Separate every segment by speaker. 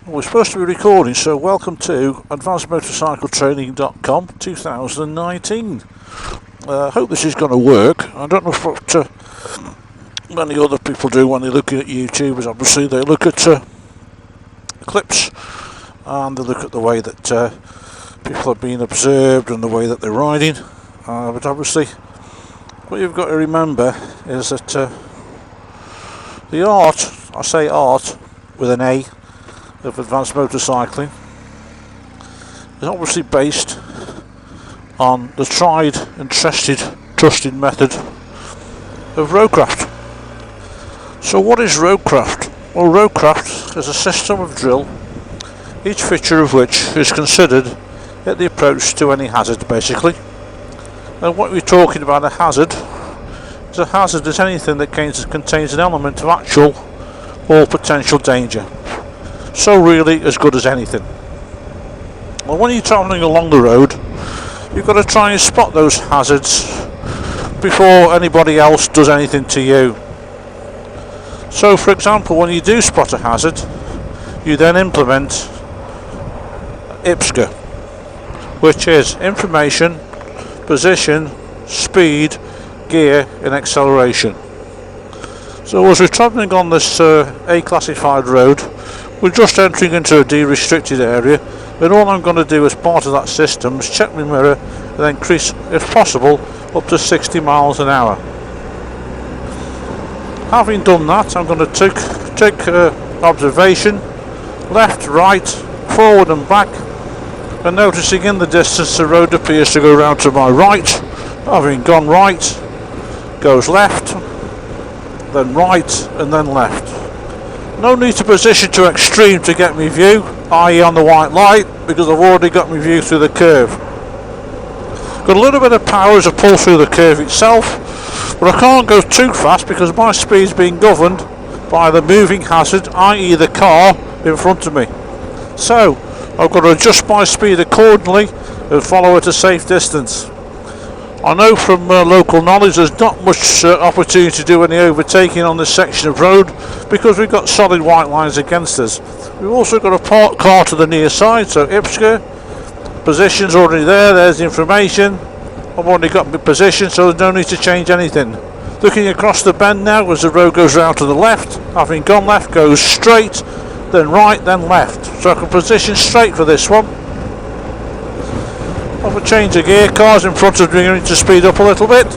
Speaker 1: We're supposed to be recording, so welcome to Advancedmotorcycletraining.com 2019. I hope this is going to work. I don't know what many other people do when they're looking at YouTubers. Obviously they look at clips and they look at the way that people are being observed and the way that they're riding, but obviously what you've got to remember is that the art, I say art with an A, of advanced motorcycling is obviously based on the tried and trusted method of roadcraft. So what is roadcraft? Well, roadcraft is a system of drill, each feature of which is considered at the approach to any hazard, basically. And what we're talking about, a hazard is anything that contains an element of actual or potential danger. So really as good as anything. Well, when you're travelling along the road, you've got to try and spot those hazards before anybody else does anything to you. So for example, when you do spot a hazard, you then implement IPSCA, which is information, position, speed, gear and acceleration. So as we're travelling on this A-classified road, we're just entering into a D-restricted area, and all I'm going to do as part of that system is check my mirror and then increase, if possible, up to 60 miles an hour. Having done that, I'm going to take observation, left, right, forward and back, and noticing in the distance the road appears to go round to my right. Having gone right, goes left, then right and then left. No need to position to extreme to get me view, i.e. on the white light, because I've already got my view through the curve. Got a little bit of power as I pull through the curve itself, but I can't go too fast because my speed's being governed by the moving hazard, i.e. the car in front of me. So I've got to adjust my speed accordingly and follow at a safe distance. I know from local knowledge there's not much opportunity to do any overtaking on this section of road because we've got solid white lines against us. We've also got a parked car to the near side, so IPSCA, position's already there, there's the information. I've already got my position, so there's no need to change anything. Looking across the bend now as the road goes round to the left, having gone left goes straight, then right, then left. So I can position straight for this one. I've a change of gear, cars in front of me are going to speed up a little bit.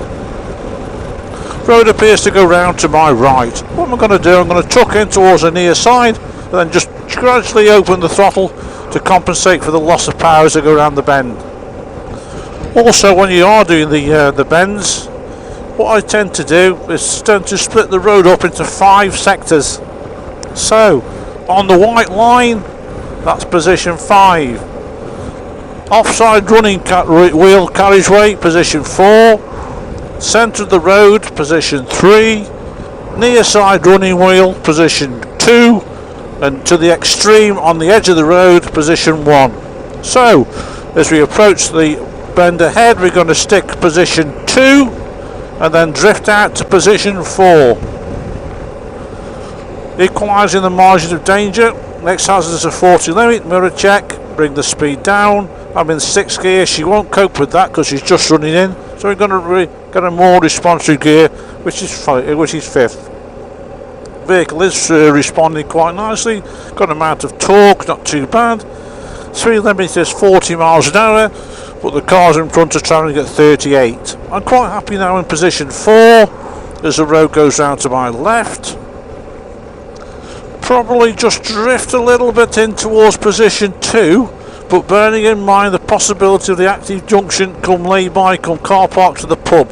Speaker 1: Road appears to go round to my right. What am I going to do? I'm going to tuck in towards the near side and then just gradually open the throttle to compensate for the loss of power as I go around the bend. Also, when you are doing the bends, what I tend to do is tend to split the road up into 5 sectors. So on the white line, that's position 5. Offside running wheel carriageway, position 4. Centre of the road, position 3. Near side running wheel, position 2. And to the extreme on the edge of the road, position 1. So as we approach the bend ahead, we're going to stick position 2 and then drift out to position 4. Equalising the margin of danger. Next hazard is a 40 limit, mirror check, bring the speed down. I'm in 6th gear, she won't cope with that because she's just running in, so we're going to get a more responsive gear, which is 5th. Vehicle is responding quite nicely, got an amount of torque, not too bad. Speed limit is 40 miles an hour, but the cars in front are travelling at 38. I'm quite happy now in position 4 as the road goes round to my left. Probably just drift a little bit in towards position 2, but bearing in mind the possibility of the active junction come lay-by, come car park to the pub.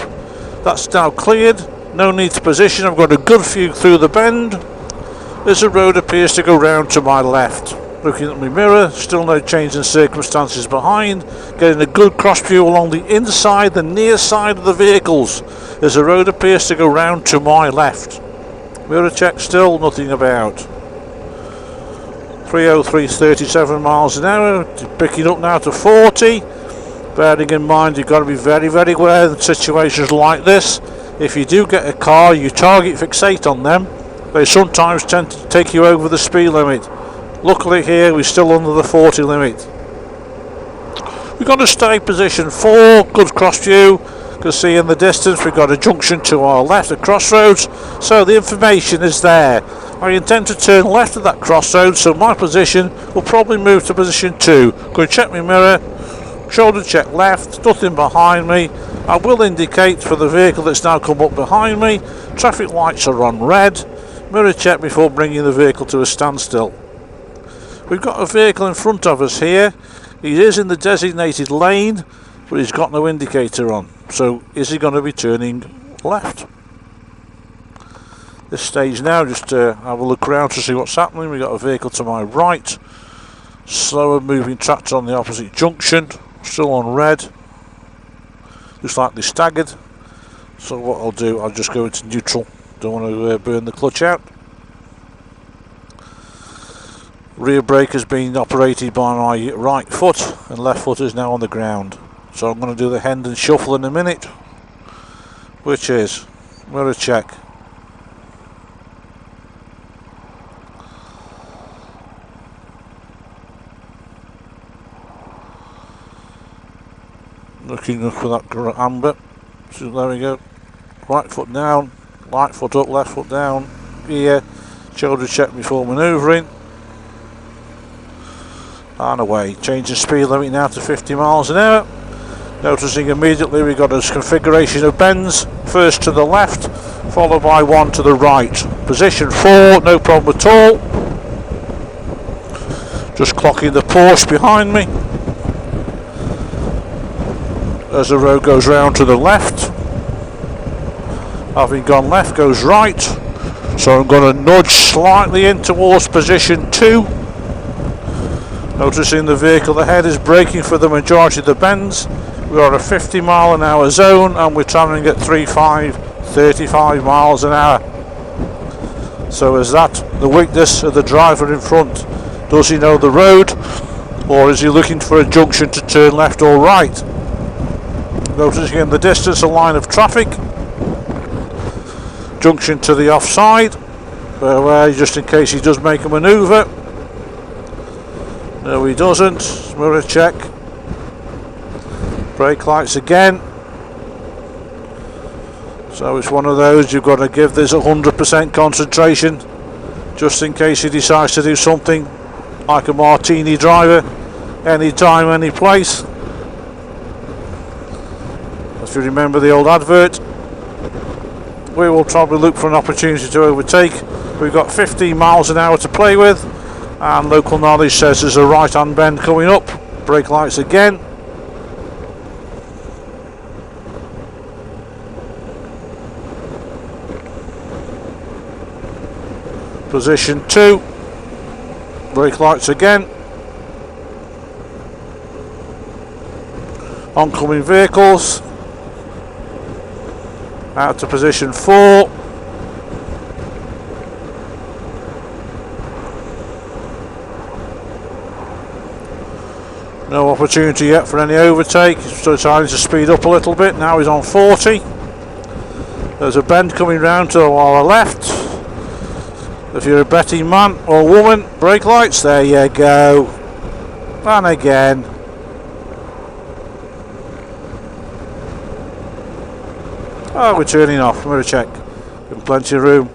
Speaker 1: That's now cleared, no need to position. I've got a good view through the bend as the road appears to go round to my left. Looking at my mirror, still no change in circumstances behind, getting a good cross view along the inside, the near side of the vehicles as the road appears to go round to my left. Mirror check still, nothing about. 303, 37 miles an hour, picking up now to 40. Bearing in mind you've got to be very, very aware in situations like this. If you do get a car, you target fixate on them. They sometimes tend to take you over the speed limit. Luckily here we're still under the 40 limit. We've got to stay position 4, good cross view. You can see in the distance we've got a junction to our left, a crossroads, so the information is there. I intend to turn left at that crossroads, so my position will probably move to position 2. Going to check my mirror, shoulder check left, nothing behind me. I will indicate for the vehicle that's now come up behind me. Traffic lights are on red. Mirror check before bringing the vehicle to a standstill. We've got a vehicle in front of us here. He is in the designated lane, but he's got no indicator on. So is he going to be turning left? This stage now, just have a look around to see what's happening. We've got a vehicle to my right. Slower moving tractor on the opposite junction. Still on red. Looks like they staggered. So what I'll do, I'll just go into neutral. Don't want to burn the clutch out. Rear brake has been operated by my right foot, and left foot is now on the ground. So I'm going to do the Hendon shuffle in a minute, which is mirror check. Looking for that amber. So there we go. Right foot down, right foot up, left foot down. Gear, shoulder check before manoeuvring. And away. Changing speed limit now to 50 miles an hour. Noticing immediately we've got a configuration of bends. First to the left, followed by one to the right. Position 4, no problem at all. Just clocking the Porsche behind me. As the road goes round to the left. Having gone left, goes right. So I'm going to nudge slightly in towards position 2. Noticing the vehicle ahead is braking for the majority of the bends. We are a 50 mile an hour zone and we're travelling at 35 miles an hour. So is that the weakness of the driver in front? Does he know the road, or is he looking for a junction to turn left or right? Noticing in the distance a line of traffic. Junction to the offside, where just in case he does make a manoeuvre. No, he doesn't. Mirror check. Brake lights again. So it's one of those you've got to give this 100% concentration, just in case he decides to do something like a martini driver, anytime, any place. If you remember the old advert, we will probably look for an opportunity to overtake. We've got 15 miles an hour to play with. And local knowledge says there's a right hand bend coming up. Brake lights again. Position 2. Brake lights again. Oncoming vehicles. Out to position 4. No opportunity yet for any overtake. He's still trying to speed up a little bit. Now he's on 40. There's a bend coming round to our left. If you're a betting man or woman, brake lights, there you go. And again. Oh, we're turning off. Mirror check. Got plenty of room.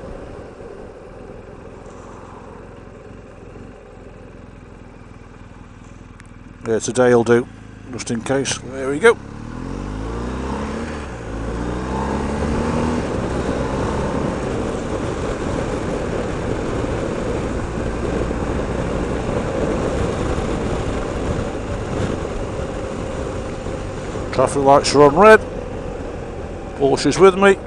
Speaker 1: Yeah, today will do, just in case. There we go. Traffic lights are on red. Porsche's with me.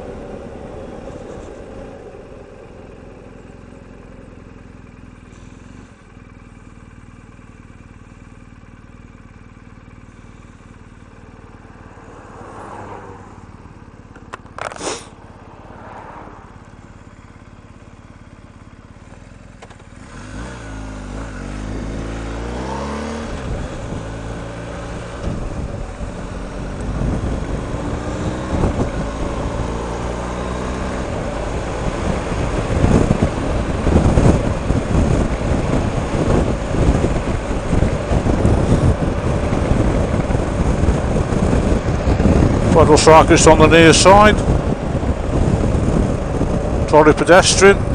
Speaker 1: Pedal cyclist on the near side. Trolley pedestrian.